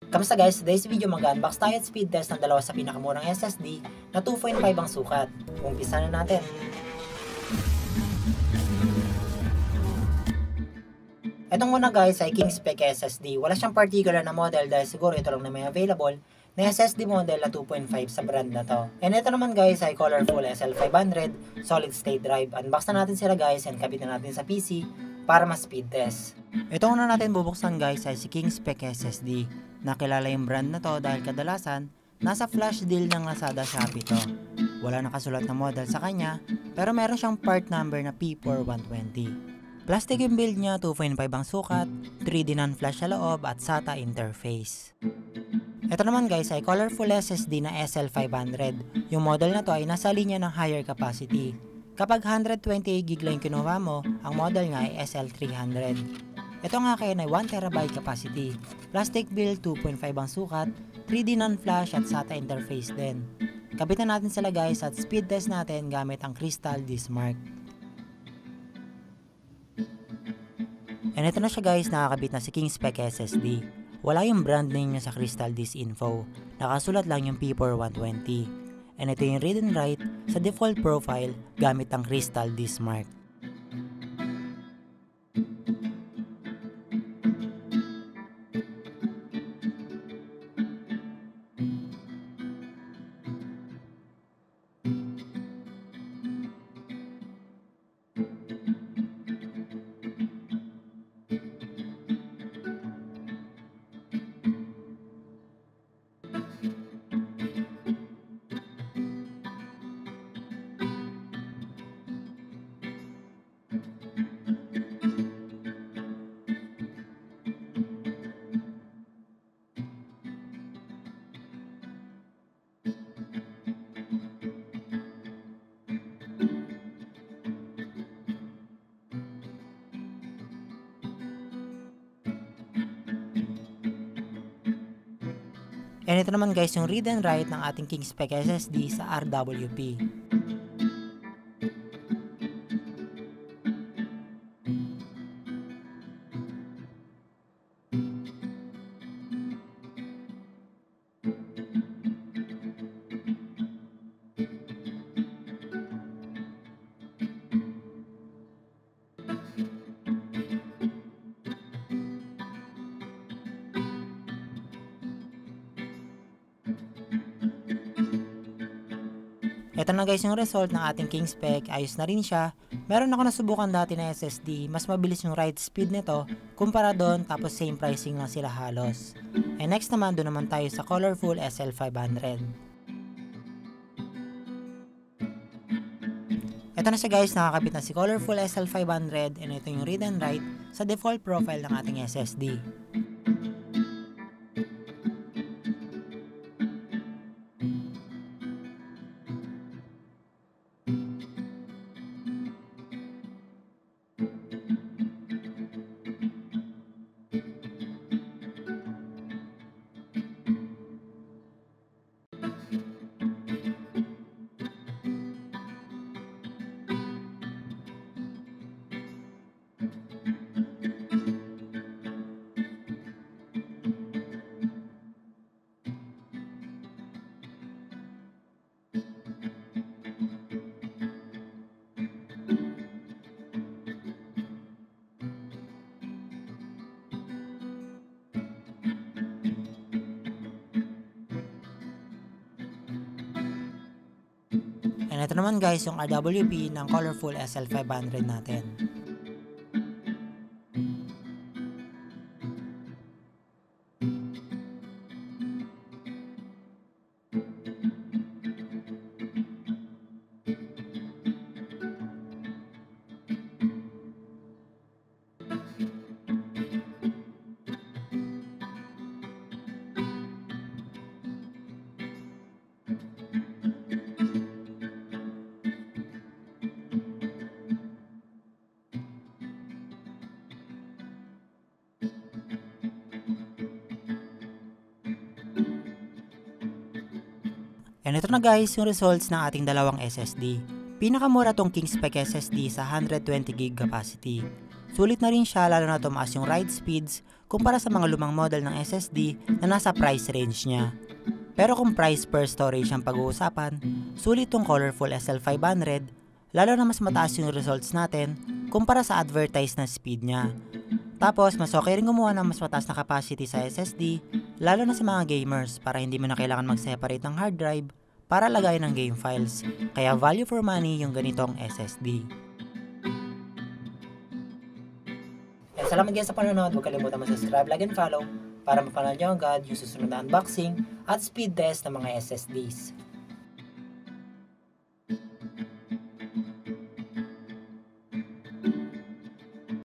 Kamusta guys? Today's video mag-unbox tayo at speed test ng dalawa sa pinakamurang SSD na 2.5 ang sukat. Umpisa na natin. Itong muna guys ay Kingspec SSD. Wala siyang particular na model dahil siguro ito lang na may available na SSD model na 2.5 sa brand na to. And ito naman guys ay colorful SL500 solid state drive. Unbox na natin sila guys and kabit na natin sa PC para mas speed test. Itong una natin bubuksan guys ay si Kingspec SSD. Nakilala yung brand na to dahil kadalasan nasa flash deal ng Lazada Shopee to. Wala nakasulat na model sa kanya pero meron siyang part number na P4120. Plastic yung build niya, 2.5 ang sukat, 3D non-flash sa loob at SATA interface. Ito naman guys ay colorful SSD na SL500. Yung model na to ay nasa linya ng higher capacity. Kapag 128GB lang yung kinuha mo, ang model nga ay SL300. Ito nga kaya ay 1TB capacity. Plastic build, 2.5 ang sukat, 3D non-flash at SATA interface din. Kabitan natin sila guys at speed test natin gamit ang Crystal Dismark. And ito na siya guys, nakakabit na si Kingspec SSD. Wala yung brand name niya sa Crystal Disk Info. Nakasulat lang yung P4120. And ito yung read and write sa default profile gamit ang Crystal Dismark. And ito naman guys yung read and write ng ating Kingspec SSD sa RWP. Ito na guys yung result ng ating Kingspec, ayos na rin siya. Meron ako nasubukan dati na SSD, mas mabilis yung write speed nito kumpara doon tapos same pricing lang sila halos. And next naman doon naman tayo sa colorful SL500. Ito na siya guys, nakakabit na si colorful SL500 and ito yung read and write sa default profile ng ating SSD. And ito naman guys yung RWP ng colorful SL500 natin. And ito na guys yung results ng ating dalawang SSD. Pinakamura tong Kingspec SSD sa 120GB capacity. Sulit na rin siya lalo na tumaas yung write speeds kumpara sa mga lumang model ng SSD na nasa price range niya. Pero kung price per storage ang pag-uusapan, sulit tong colorful SL500, lalo na mas mataas yung results natin kumpara sa advertised na speed niya. Tapos, mas okay rin gumawa ng mas mataas na capacity sa SSD, lalo na sa mga gamers para hindi mo na kailangan mag-separate ng hard drive para lagay ng game files. Kaya value for money yung ganitong SSD. And salamat guys sa panonood. Huwag kalimutan mag-subscribe, like, and follow para mapanood nyo agad yung susunod na unboxing at speed test ng mga SSDs.